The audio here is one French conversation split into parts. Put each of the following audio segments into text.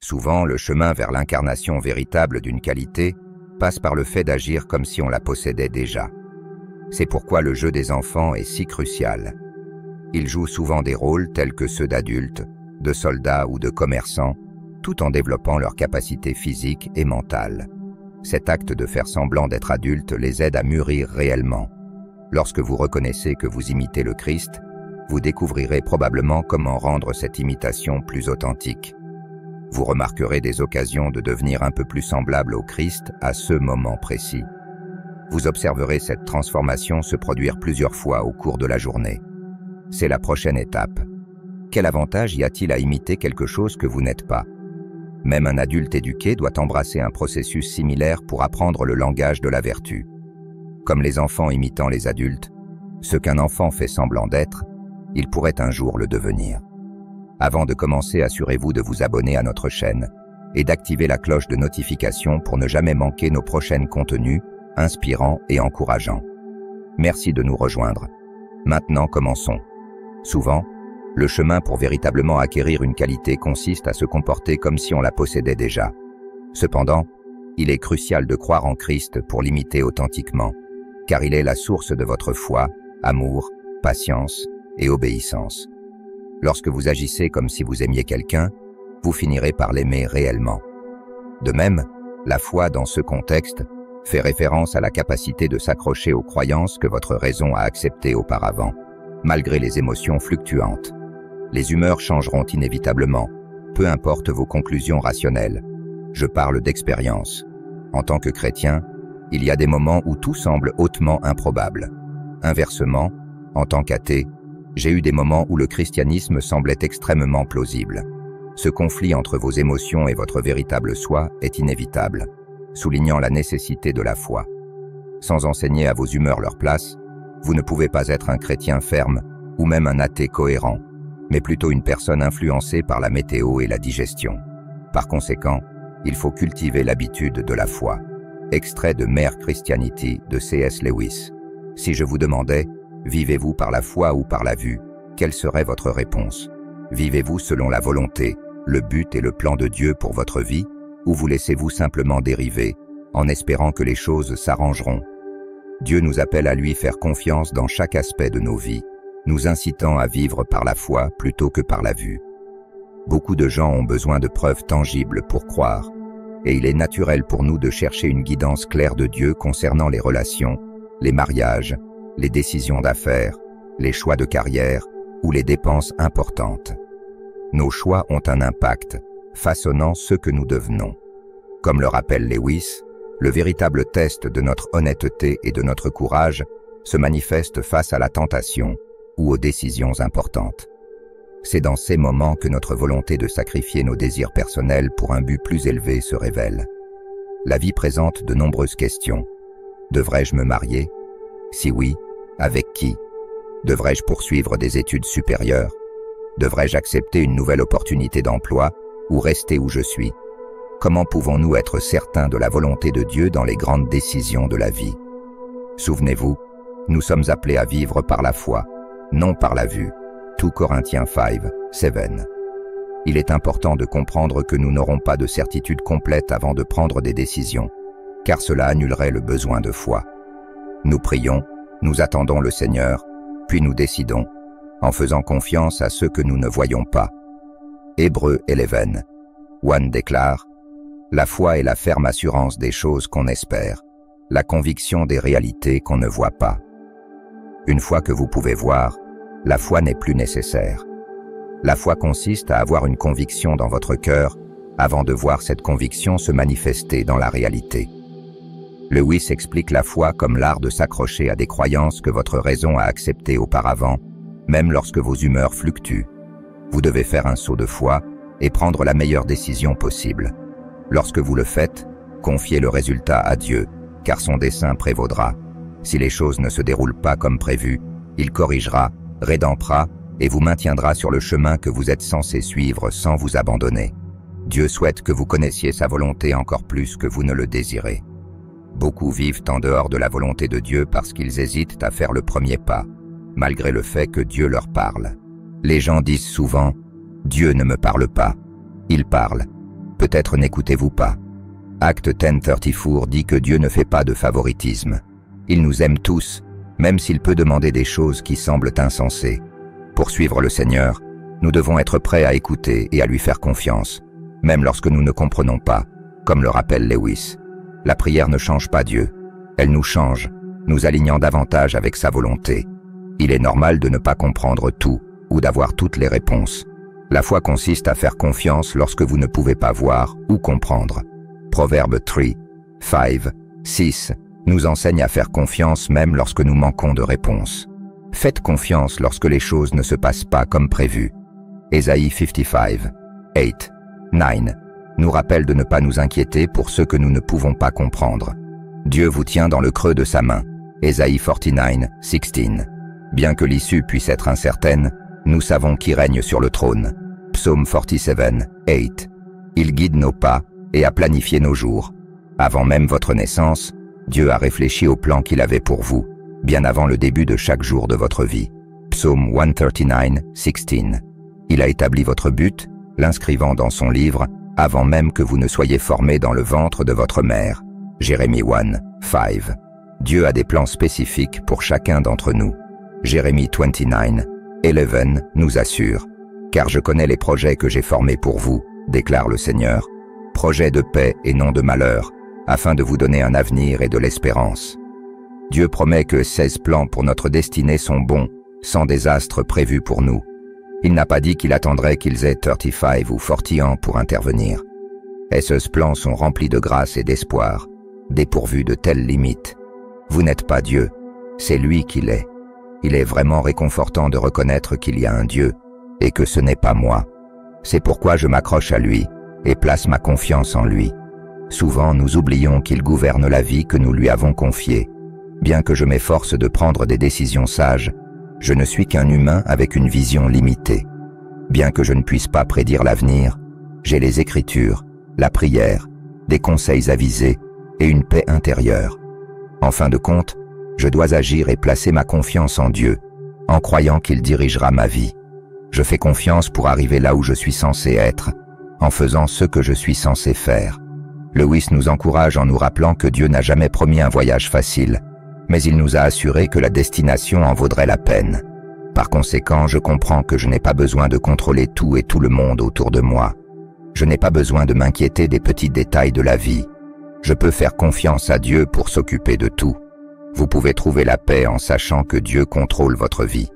Souvent, le chemin vers l'incarnation véritable d'une qualité passe par le fait d'agir comme si on la possédait déjà. C'est pourquoi le jeu des enfants est si crucial. Ils jouent souvent des rôles tels que ceux d'adultes, de soldats ou de commerçants, tout en développant leurs capacités physiques et mentales. Cet acte de faire semblant d'être adulte les aide à mûrir réellement. Lorsque vous reconnaissez que vous imitez le Christ, vous découvrirez probablement comment rendre cette imitation plus authentique. Vous remarquerez des occasions de devenir un peu plus semblable au Christ à ce moment précis. Vous observerez cette transformation se produire plusieurs fois au cours de la journée. C'est la prochaine étape. Quel avantage y a-t-il à imiter quelque chose que vous n'êtes pas? Même un adulte éduqué doit embrasser un processus similaire pour apprendre le langage de la vertu. Comme les enfants imitant les adultes, ce qu'un enfant fait semblant d'être, il pourrait un jour le devenir. Avant de commencer, assurez-vous de vous abonner à notre chaîne et d'activer la cloche de notification pour ne jamais manquer nos prochains contenus inspirants et encourageants. Merci de nous rejoindre. Maintenant, commençons. Souvent, le chemin pour véritablement acquérir une qualité consiste à se comporter comme si on la possédait déjà. Cependant, il est crucial de croire en Christ pour l'imiter authentiquement, car il est la source de votre foi, amour, patience et obéissance. Lorsque vous agissez comme si vous aimiez quelqu'un, vous finirez par l'aimer réellement. De même, la foi dans ce contexte fait référence à la capacité de s'accrocher aux croyances que votre raison a acceptées auparavant, malgré les émotions fluctuantes. Les humeurs changeront inévitablement, peu importe vos conclusions rationnelles. Je parle d'expérience. En tant que chrétien, il y a des moments où tout semble hautement improbable. Inversement, en tant qu'athée, j'ai eu des moments où le christianisme semblait extrêmement plausible. Ce conflit entre vos émotions et votre véritable soi est inévitable, soulignant la nécessité de la foi. Sans enseigner à vos humeurs leur place, vous ne pouvez pas être un chrétien ferme ou même un athée cohérent, mais plutôt une personne influencée par la météo et la digestion. Par conséquent, il faut cultiver l'habitude de la foi. Extrait de Mere Christianity de C.S. Lewis. Si je vous demandais, vivez-vous par la foi ou par la vue, quelle serait votre réponse? Vivez-vous selon la volonté, le but et le plan de Dieu pour votre vie, ou vous laissez-vous simplement dériver, en espérant que les choses s'arrangeront? Dieu nous appelle à lui faire confiance dans chaque aspect de nos vies, nous incitant à vivre par la foi plutôt que par la vue. Beaucoup de gens ont besoin de preuves tangibles pour croire, et il est naturel pour nous de chercher une guidance claire de Dieu concernant les relations, les mariages, les décisions d'affaires, les choix de carrière ou les dépenses importantes. Nos choix ont un impact, façonnant ce que nous devenons. Comme le rappelle Lewis, le véritable test de notre honnêteté et de notre courage se manifeste face à la tentation ou aux décisions importantes. C'est dans ces moments que notre volonté de sacrifier nos désirs personnels pour un but plus élevé se révèle. La vie présente de nombreuses questions. Devrais-je me marier? Si oui, avec qui? Devrais-je poursuivre des études supérieures? Devrais-je accepter une nouvelle opportunité d'emploi ou rester où je suis? Comment pouvons-nous être certains de la volonté de Dieu dans les grandes décisions de la vie? Souvenez-vous, nous sommes appelés à vivre par la foi, non par la vue. 2 Corinthiens 5:7. Il est important de comprendre que nous n'aurons pas de certitude complète avant de prendre des décisions, car cela annulerait le besoin de foi. Nous prions, nous attendons le Seigneur, puis nous décidons, en faisant confiance à ceux que nous ne voyons pas. Hébreux 11:1 déclare: « La foi est la ferme assurance des choses qu'on espère, la conviction des réalités qu'on ne voit pas. » Une fois que vous pouvez voir, la foi n'est plus nécessaire. La foi consiste à avoir une conviction dans votre cœur avant de voir cette conviction se manifester dans la réalité. Lewis explique la foi comme l'art de s'accrocher à des croyances que votre raison a acceptées auparavant, même lorsque vos humeurs fluctuent. Vous devez faire un saut de foi et prendre la meilleure décision possible. Lorsque vous le faites, confiez le résultat à Dieu, car son dessein prévaudra. Si les choses ne se déroulent pas comme prévu, il corrigera, rédempera et vous maintiendra sur le chemin que vous êtes censé suivre sans vous abandonner. Dieu souhaite que vous connaissiez sa volonté encore plus que vous ne le désirez. Beaucoup vivent en dehors de la volonté de Dieu parce qu'ils hésitent à faire le premier pas, malgré le fait que Dieu leur parle. Les gens disent souvent « Dieu ne me parle pas ». Il parle. Peut-être n'écoutez-vous pas. Acte 10:34 dit que Dieu ne fait pas de favoritisme. Il nous aime tous, même s'il peut demander des choses qui semblent insensées. Pour suivre le Seigneur, nous devons être prêts à écouter et à lui faire confiance, même lorsque nous ne comprenons pas, comme le rappelle Lewis. La prière ne change pas Dieu. Elle nous change, nous alignant davantage avec sa volonté. Il est normal de ne pas comprendre tout ou d'avoir toutes les réponses. La foi consiste à faire confiance lorsque vous ne pouvez pas voir ou comprendre. Proverbe 3:5-6 nous enseigne à faire confiance même lorsque nous manquons de réponses. Faites confiance lorsque les choses ne se passent pas comme prévu. Ésaïe 55:8-9 nous rappelle de ne pas nous inquiéter pour ce que nous ne pouvons pas comprendre. Dieu vous tient dans le creux de sa main. Ésaïe 49:16. Bien que l'issue puisse être incertaine, nous savons qui règne sur le trône. Psaume 47:8. Il guide nos pas et a planifié nos jours. Avant même votre naissance, Dieu a réfléchi au plan qu'il avait pour vous, bien avant le début de chaque jour de votre vie. Psaume 139:16. Il a établi votre but, l'inscrivant dans son livre, avant même que vous ne soyez formés dans le ventre de votre mère. Jérémie 1:5. Dieu a des plans spécifiques pour chacun d'entre nous. Jérémie 29:11 nous assure « Car je connais les projets que j'ai formés pour vous, déclare le Seigneur, projets de paix et non de malheur, afin de vous donner un avenir et de l'espérance. » Dieu promet que 16 plans pour notre destinée sont bons, sans désastre prévu pour nous. Il n'a pas dit qu'il attendrait qu'ils aient 35 ou 40 ans pour intervenir. Et ces plans sont remplis de grâce et d'espoir, dépourvus de telles limites. Vous n'êtes pas Dieu, c'est lui qui l'est. Il est vraiment réconfortant de reconnaître qu'il y a un Dieu, et que ce n'est pas moi. C'est pourquoi je m'accroche à lui, et place ma confiance en lui. Souvent, nous oublions qu'il gouverne la vie que nous lui avons confiée. Bien que je m'efforce de prendre des décisions sages, je ne suis qu'un humain avec une vision limitée. Bien que je ne puisse pas prédire l'avenir, j'ai les Écritures, la prière, des conseils avisés et une paix intérieure. En fin de compte, je dois agir et placer ma confiance en Dieu, en croyant qu'il dirigera ma vie. Je fais confiance pour arriver là où je suis censé être, en faisant ce que je suis censé faire. Lewis nous encourage en nous rappelant que Dieu n'a jamais promis un voyage facile, mais il nous a assuré que la destination en vaudrait la peine. Par conséquent, je comprends que je n'ai pas besoin de contrôler tout et tout le monde autour de moi. Je n'ai pas besoin de m'inquiéter des petits détails de la vie. Je peux faire confiance à Dieu pour s'occuper de tout. Vous pouvez trouver la paix en sachant que Dieu contrôle votre vie.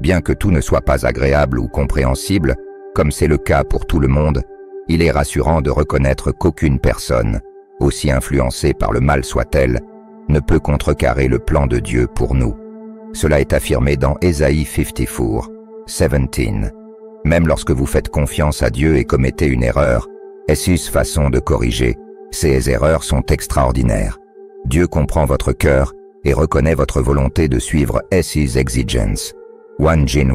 Bien que tout ne soit pas agréable ou compréhensible, comme c'est le cas pour tout le monde, il est rassurant de reconnaître qu'aucune personne, aussi influencée par le mal soit-elle, ne peut contrecarrer le plan de Dieu pour nous. Cela est affirmé dans Ésaïe 54:17. Même lorsque vous faites confiance à Dieu et commettez une erreur, est-ce une façon de corriger? Ces erreurs sont extraordinaires. Dieu comprend votre cœur et reconnaît votre volonté de suivre His exigences. 1 John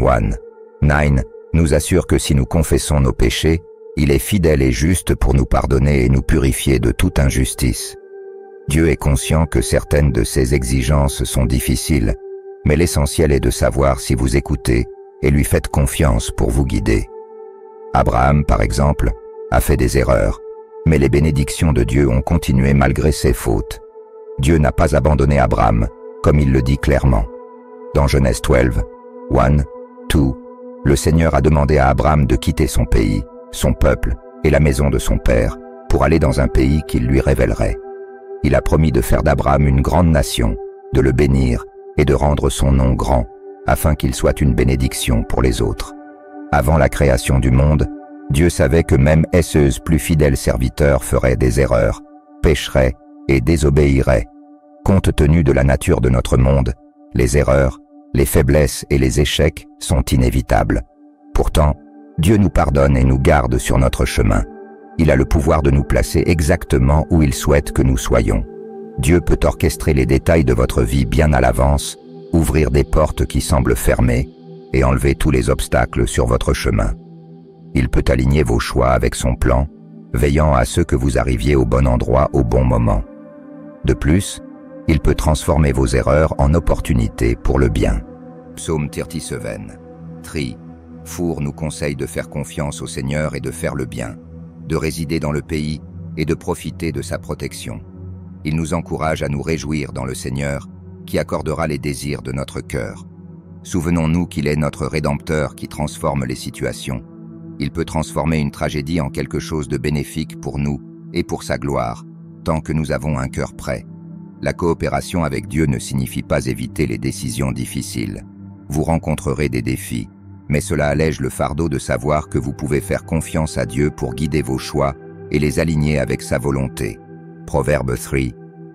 1:9 nous assure que si nous confessons nos péchés, il est fidèle et juste pour nous pardonner et nous purifier de toute injustice. Dieu est conscient que certaines de ses exigences sont difficiles, mais l'essentiel est de savoir si vous écoutez et lui faites confiance pour vous guider. Abraham, par exemple, a fait des erreurs, mais les bénédictions de Dieu ont continué malgré ses fautes. Dieu n'a pas abandonné Abraham, comme il le dit clairement. Dans Genèse 12:1-2, le Seigneur a demandé à Abraham de quitter son pays, son peuple et la maison de son père pour aller dans un pays qu'il lui révélerait. Il a promis de faire d'Abraham une grande nation, de le bénir et de rendre son nom grand, afin qu'il soit une bénédiction pour les autres. Avant la création du monde, Dieu savait que même ses plus fidèles serviteurs feraient des erreurs, pécheraient et désobéiraient. Compte tenu de la nature de notre monde, les erreurs, les faiblesses et les échecs sont inévitables. Pourtant, Dieu nous pardonne et nous garde sur notre chemin. Il a le pouvoir de nous placer exactement où il souhaite que nous soyons. Dieu peut orchestrer les détails de votre vie bien à l'avance, ouvrir des portes qui semblent fermées et enlever tous les obstacles sur votre chemin. Il peut aligner vos choix avec son plan, veillant à ce que vous arriviez au bon endroit au bon moment. De plus, il peut transformer vos erreurs en opportunités pour le bien. Psaume 37:3 nous conseille de faire confiance au Seigneur et de faire le bien. de résider dans le pays et de profiter de sa protection. Il nous encourage à nous réjouir dans le Seigneur, qui accordera les désirs de notre cœur. Souvenons-nous qu'il est notre Rédempteur qui transforme les situations. Il peut transformer une tragédie en quelque chose de bénéfique pour nous et pour sa gloire, tant que nous avons un cœur prêt. La coopération avec Dieu ne signifie pas éviter les décisions difficiles. Vous rencontrerez des défis, mais cela allège le fardeau de savoir que vous pouvez faire confiance à Dieu pour guider vos choix et les aligner avec sa volonté. Proverbes 3,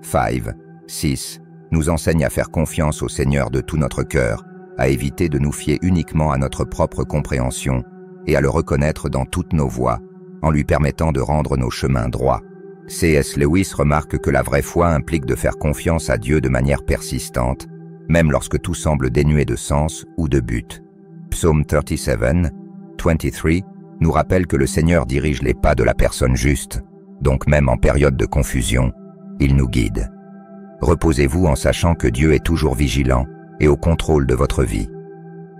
5, 6 nous enseigne à faire confiance au Seigneur de tout notre cœur, à éviter de nous fier uniquement à notre propre compréhension et à le reconnaître dans toutes nos voies, en lui permettant de rendre nos chemins droits. C.S. Lewis remarque que la vraie foi implique de faire confiance à Dieu de manière persistante, même lorsque tout semble dénué de sens ou de but. Psaume 37, 23 nous rappelle que le Seigneur dirige les pas de la personne juste, donc même en période de confusion, il nous guide. Reposez-vous en sachant que Dieu est toujours vigilant et au contrôle de votre vie.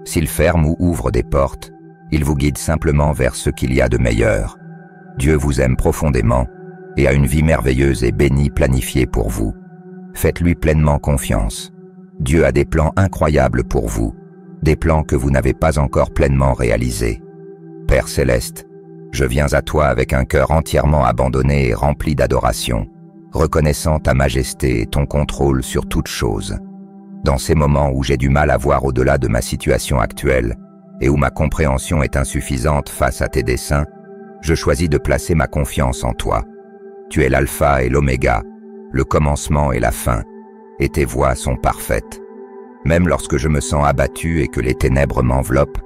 S'il ferme ou ouvre des portes, il vous guide simplement vers ce qu'il y a de meilleur. Dieu vous aime profondément et a une vie merveilleuse et bénie planifiée pour vous. Faites-lui pleinement confiance. Dieu a des plans incroyables pour vous, des plans que vous n'avez pas encore pleinement réalisés. Père Céleste, je viens à toi avec un cœur entièrement abandonné et rempli d'adoration, reconnaissant ta majesté et ton contrôle sur toutes choses. Dans ces moments où j'ai du mal à voir au-delà de ma situation actuelle et où ma compréhension est insuffisante face à tes desseins, je choisis de placer ma confiance en toi. Tu es l'alpha et l'oméga, le commencement et la fin, et tes voies sont parfaites. Même lorsque je me sens abattu et que les ténèbres m'enveloppent,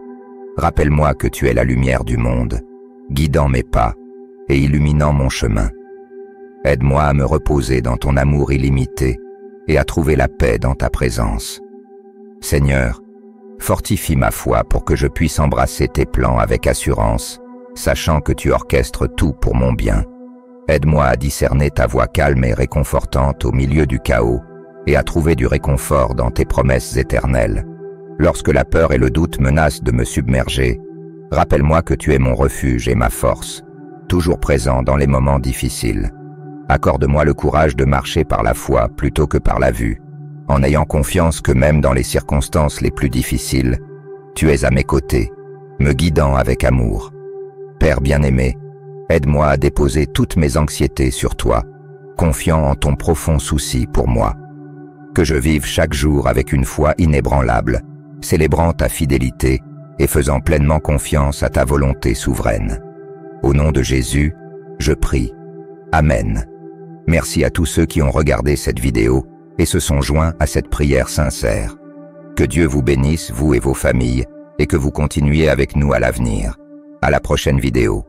rappelle-moi que tu es la lumière du monde, guidant mes pas et illuminant mon chemin. Aide-moi à me reposer dans ton amour illimité et à trouver la paix dans ta présence. Seigneur, fortifie ma foi pour que je puisse embrasser tes plans avec assurance, sachant que tu orchestres tout pour mon bien. Aide-moi à discerner ta voix calme et réconfortante au milieu du chaos et à trouver du réconfort dans tes promesses éternelles. Lorsque la peur et le doute menacent de me submerger, rappelle-moi que tu es mon refuge et ma force, toujours présent dans les moments difficiles. Accorde-moi le courage de marcher par la foi plutôt que par la vue, en ayant confiance que même dans les circonstances les plus difficiles, tu es à mes côtés, me guidant avec amour. Père bien-aimé, aide-moi à déposer toutes mes anxiétés sur toi, confiant en ton profond souci pour moi. Que je vive chaque jour avec une foi inébranlable, célébrant ta fidélité et faisant pleinement confiance à ta volonté souveraine. Au nom de Jésus, je prie. Amen. Merci à tous ceux qui ont regardé cette vidéo et se sont joints à cette prière sincère. Que Dieu vous bénisse, vous et vos familles, et que vous continuiez avec nous à l'avenir. À la prochaine vidéo.